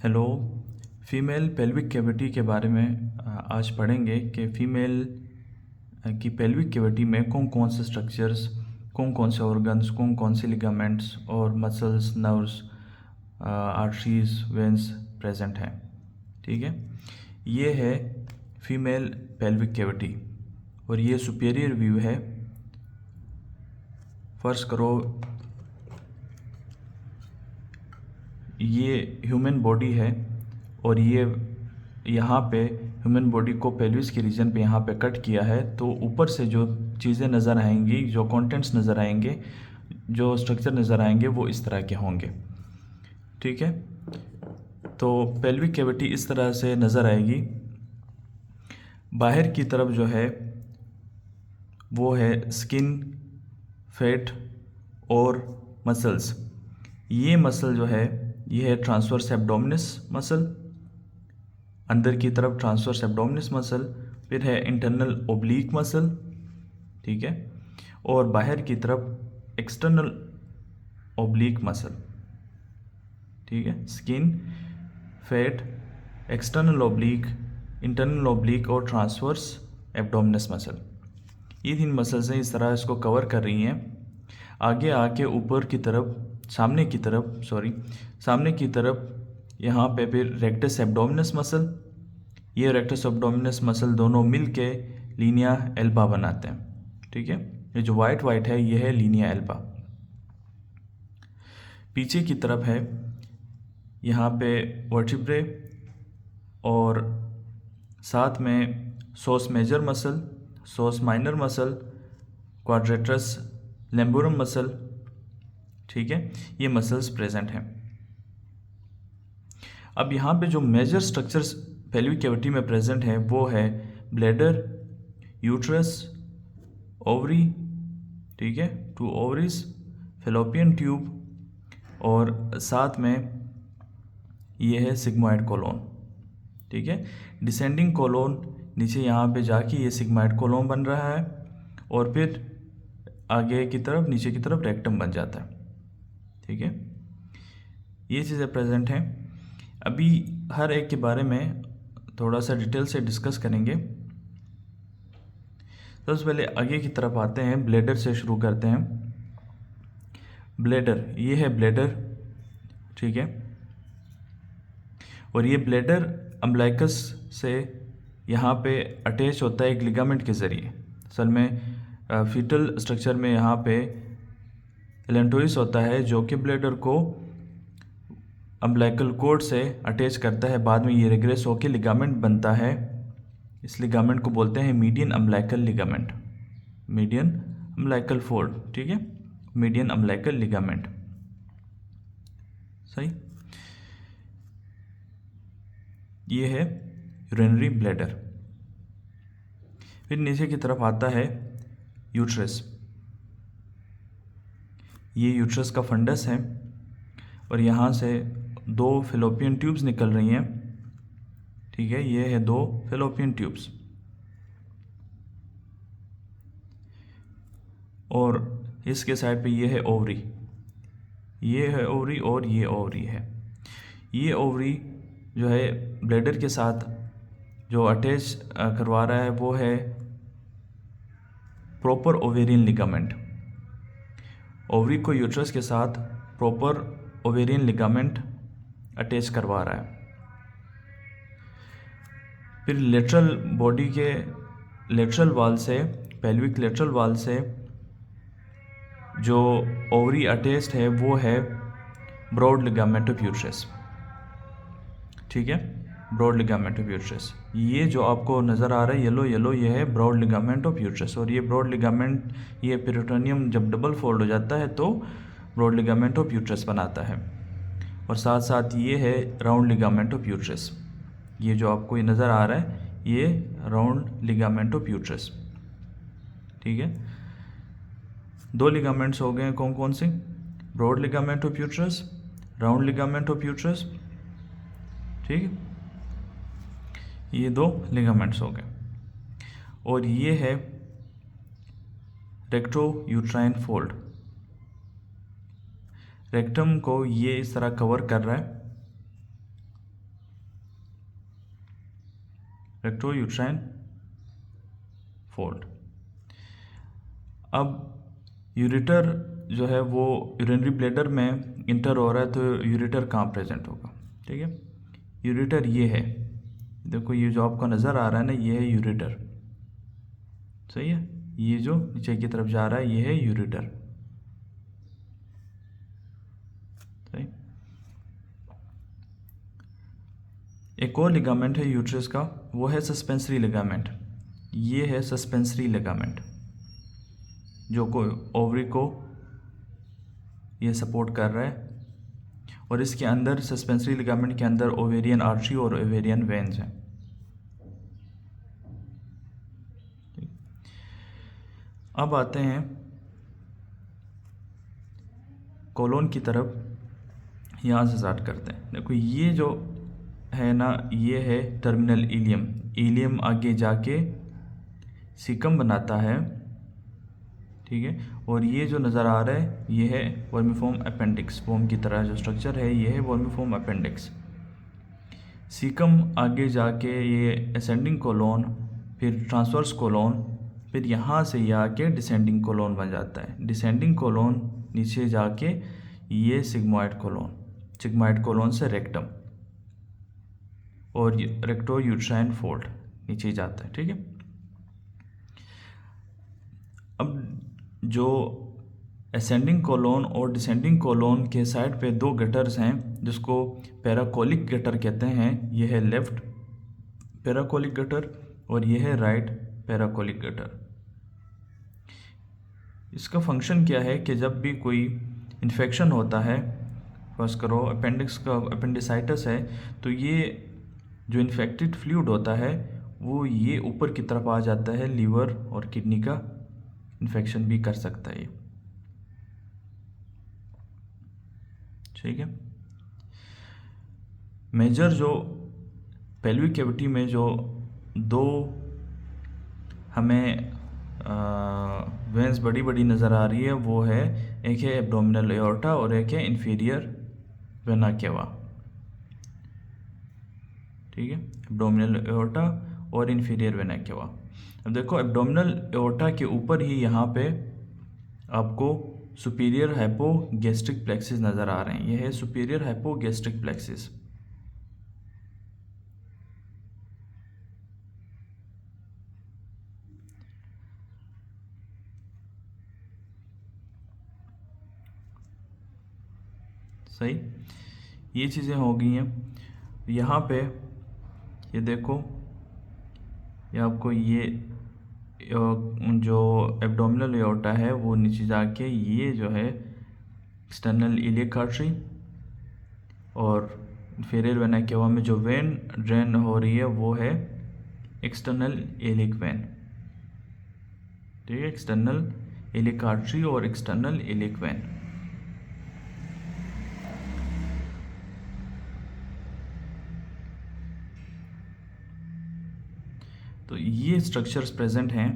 Hello. Female pelvic cavity के बारे में आज पढ़ेंगे कि फीमेल की पेल्विक कैविटी में कौन कौन से स्ट्रक्चर्स, कौन कौन से ऑर्गन्स, कौन कौन से लिगामेंट्स और muscles, nerves, arteries, veins present हैं। ठीक है, ये है फीमेल पेल्विक कैविटी और ये सुपेरियर व्यू है। फर्स्ट करो, ये ह्यूमन बॉडी है और ये यहाँ पे ह्यूमन बॉडी को पेल्विस के रीजन पे यहाँ पे कट किया है, तो ऊपर से जो चीज़ें नज़र आएंगी, जो कंटेंट्स नज़र आएंगे, जो स्ट्रक्चर नज़र आएंगे वो इस तरह के होंगे। ठीक है, तो पेल्विक कैविटी इस तरह से नज़र आएगी। बाहर की तरफ जो है वो है स्किन, फैट और मसल्स। ये मसल जो है ये है ट्रांसवर्स एब्डोमिनस मसल, अंदर की तरफ ट्रांसवर्स एब्डोमिनस मसल, फिर है इंटरनल ओब्लीक मसल। ठीक है, और बाहर की तरफ एक्सटर्नल ओब्लीक मसल। ठीक है, skin, fat, external oblique, internal oblique और ट्रांसवर्स एब्डोमिनस मसल। ये 3 मसल्स हैं, इस तरह इसको कवर कर रही हैं। आगे आके ऊपर की तरफ, सामने की तरफ यहाँ पे फिर रेक्टस एब्डोमिनस मसल, ये रेक्टस एब्डोमिनस मसल दोनों मिल के लीनिया एल्बा बनाते हैं। ठीक है, ये जो वाइट वाइट है ये है लीनिया एल्बा। पीछे की तरफ है यहाँ पे वर्टिब्रे और साथ में सोस मेजर मसल, सोस माइनर मसल, क्वाड्रेटस लेम्बोरम मसल। ठीक है, ये मसल्स प्रेजेंट हैं। अब यहाँ पे जो मेजर स्ट्रक्चर्स पेल्विक कैविटी में प्रेजेंट है वो है ब्लैडर, यूट्रस, ओवरी। ठीक है, 2 ओवरीज, फेलोपियन ट्यूब और साथ में ये है सिग्मॉइड कोलोन। ठीक है, डिसेंडिंग कोलोन नीचे यहाँ पे जाके ये सिग्मॉइड कोलोन बन रहा है और फिर आगे की तरफ, नीचे की तरफ रेक्टम बन जाता है। ठीक है, ये चीज़ें प्रेजेंट हैं। अभी हर एक के बारे में थोड़ा सा डिटेल से डिस्कस करेंगे। सबसे पहले आगे की तरफ आते हैं, ब्लैडर से शुरू करते हैं। ब्लैडर, ये है ब्लैडर। ठीक है, और ये ब्लैडर अम्बलाइकस से यहाँ पे अटैच होता है एक लिगामेंट के ज़रिए। असल में फीटल स्ट्रक्चर में यहाँ पे एलेंटोइस होता है जो कि ब्लैडर को अम्बलाइकल कॉर्ड से अटैच करता है। बाद में ये रिग्रेस होकर लिगामेंट बनता है। इस लिगामेंट को बोलते हैं median umbilical ligament, median umbilical fold. ठीक है, मीडियन अम्बलाइकल लिगामेंट। सही, ये है यूरिनरी ब्लैडर। फिर नीचे की तरफ आता है यूट्रस। ये यूट्रस का फंडस है और यहाँ से 2 फेलोपियन ट्यूब्स निकल रही हैं। ठीक है, ये है 2 फेलोपियन ट्यूब्स और इसके साइड पे ये है ओवरी, ये है ओवरी और ये ओवरी है। ये ओवरी जो है ब्लैडर के साथ जो अटैच करवा रहा है वो है प्रॉपर ओवेरियन लिगामेंट। ओवरी को यूट्रस के साथ प्रॉपर ओवेरियन लिगामेंट अटैच करवा रहा है। फिर लेटरल बॉडी के लेटरल वाल से, पेल्विक लेटरल वाल से जो ओवरी अटैच्ड है वो है ब्रॉड लिगामेंट ऑफ यूट्रस। ठीक है, ब्रॉड लिगामेंट ऑफ यूट्रस, ये जो आपको नज़र आ रहा है येलो येलो, ये है ब्रॉड लिगामेंट ऑफ यूट्रस। और ये ब्रॉड लिगामेंट, ये पेरिटोनियम जब डबल फोल्ड हो जाता है तो ब्रॉड लिगामेंट ऑफ यूट्रस बनाता है। और साथ साथ ये है राउंड लिगामेंट ऑफ यूट्रस। ये जो आपको ये नज़र आ रहा है ये राउंड लिगामेंट ऑफ यूट्रस। ठीक है, 2 लिगामेंट्स हो गए, कौन कौन से? Broad ligament of uterus, round ligament of uterus. ठीक है, ये 2 लिगामेंट्स हो गए। और ये है रेक्टो यूट्राइन फोल्ड। रेक्टम को ये इस तरह कवर कर रहा है रेक्टो यूट्राइन फोल्ड। अब यूरेटर जो है वो यूरिनरी ब्लैडर में इंटर हो रहा है, तो यूरेटर कहाँ प्रेजेंट होगा? ठीक है, यूरेटर ये है, देखो ये जो आपको नज़र आ रहा है ना, ये है यूरेटर, सही है। ये जो नीचे की तरफ जा रहा है ये है यूरेटर, सही। एक और लिगामेंट है यूट्रस का, वो है सस्पेंसरी लिगामेंट। ये है सस्पेंसरी लिगामेंट जो को ओवरी को ये सपोर्ट कर रहा है, और इसके अंदर सस्पेंसरी लिगामेंट के अंदर ओवेरियन आर्टरी और ओवेरियन वेन्स हैं। अब आते हैं कोलोन की तरफ, यहाँ से स्टार्ट करते हैं। देखो ये जो है ना, ये है टर्मिनल इलियम। इलियम आगे जाके सीकम बनाता है, ठीक है। और ये जो नज़र आ रहा है ये है वर्मिफॉर्म अपेंडिक्स, वोम की तरह जो स्ट्रक्चर है ये है वर्मिफॉर्म अपेंडिक्स। सीकम आगे जाके ये असेंडिंग कोलोन, फिर ट्रांसवर्स कोलोन, फिर यहाँ से ये आके डिसेंडिंग कोलोन बन जाता है। डिसेंडिंग कोलोन नीचे जाके ये सिग्मॉइड कोलोन, सिग्मॉइड कोलोन से रेक्टम और रेक्टो यूट्राइन फोल्ड नीचे जाता है, ठीक है। अब जो असेंडिंग कोलोन और डिसेंडिंग कोलोन के साइड पे दो गटर्स हैं जिसको पैराकोलिक गटर कहते हैं। ये है लेफ्ट पैराकोलिक गटर और ये है राइट पैराकोलिक गटर। इसका फंक्शन क्या है कि जब भी कोई इन्फेक्शन होता है, फर्स्ट करो अपेंडिक्स का अपेंडिसाइटिस है, तो ये जो इन्फेक्टेड फ्लूइड होता है वो ये ऊपर की तरफ आ जाता है, लीवर और किडनी का इन्फेक्शन भी कर सकता है ये, ठीक है। मेजर जो पेल्विक कैविटी में जो दो हमें वेंस बड़ी बड़ी नज़र आ रही है वो है, एक है एब्डोमिनल एओर्टा और एक है इंफीरियर वेना केवा, ठीक है। एब्डोमिनल एओर्टा और इंफीरियर वेना केवा। अब देखो एब्डोमिनल एओर्टा के ऊपर ही यहाँ पे आपको सुपीरियर हाइपोगैस्ट्रिक प्लेक्सिस नज़र आ रहे हैं। यह है सुपीरियर हाइपोगैस्ट्रिक प्लेक्सिस। सही, ये चीज़ें हो गई हैं। यहाँ पे ये देखो, ये आपको ये जो एब्डोमिनल एओर्टा है वो नीचे जाके ये जो है एक्सटर्नल इलियक आर्टरी और इंफीरियर वेना केवा में जो वेन ड्रेन हो रही है वो है एक्सटर्नल इलियक वेन, ठीक है। एक्सटर्नल इलियक आर्टरी और एक्सटर्नल इलियक वेन। तो ये स्ट्रक्चर्स प्रेजेंट हैं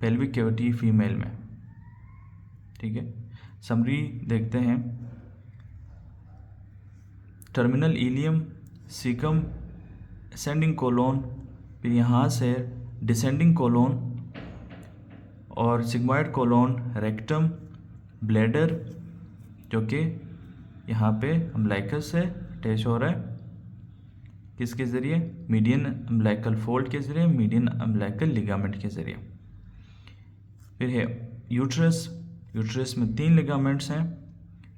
पेल्विक कैविटी फीमेल में, ठीक है। समरी देखते हैं। Terminal ileum, caecum, ascending colon, फिर यहाँ से डिसेंडिंग कोलोन और सिग्मॉइड कोलोन, रेक्टम, ब्लैडर जो कि यहाँ पे अम्बिलिकस से अटैच हो रहा है, किसके ज़रिए? मीडियन अम्बिलिकल फोल्ड के ज़रिए, मीडियन अम्बिलिकल लिगामेंट के ज़रिए। फिर है यूट्रस। यूट्रस में 3 लिगामेंट्स हैं,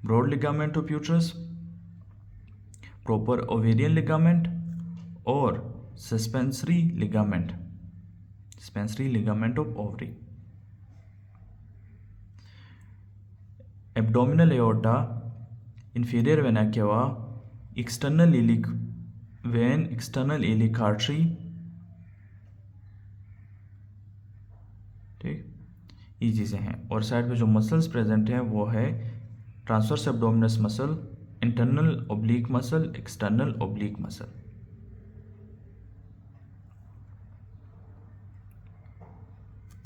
broad ligament of uterus, proper ovarian ligament और suspensory ligament, suspensory ligament of ovary. Abdominal aorta, inferior vena cava, external iliac vein, external iliac artery, ठीक, ये चीज़ें हैं। और साइड पे जो मसल्स प्रेजेंट हैं वो है transverse abdominis muscle, internal oblique muscle, external oblique muscle.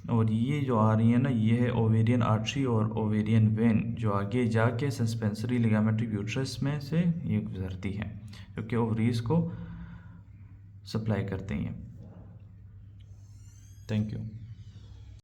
और ये जो आ रही है ना, ये है ओवेरियन आर्टरी और ओवेरियन वेन जो आगे जाके सस्पेंसरी लिगामेंट ऑफ यूट्रस में से ये गुजरती है, क्योंकि ओवरीज को सप्लाई करते हैं। Thank you.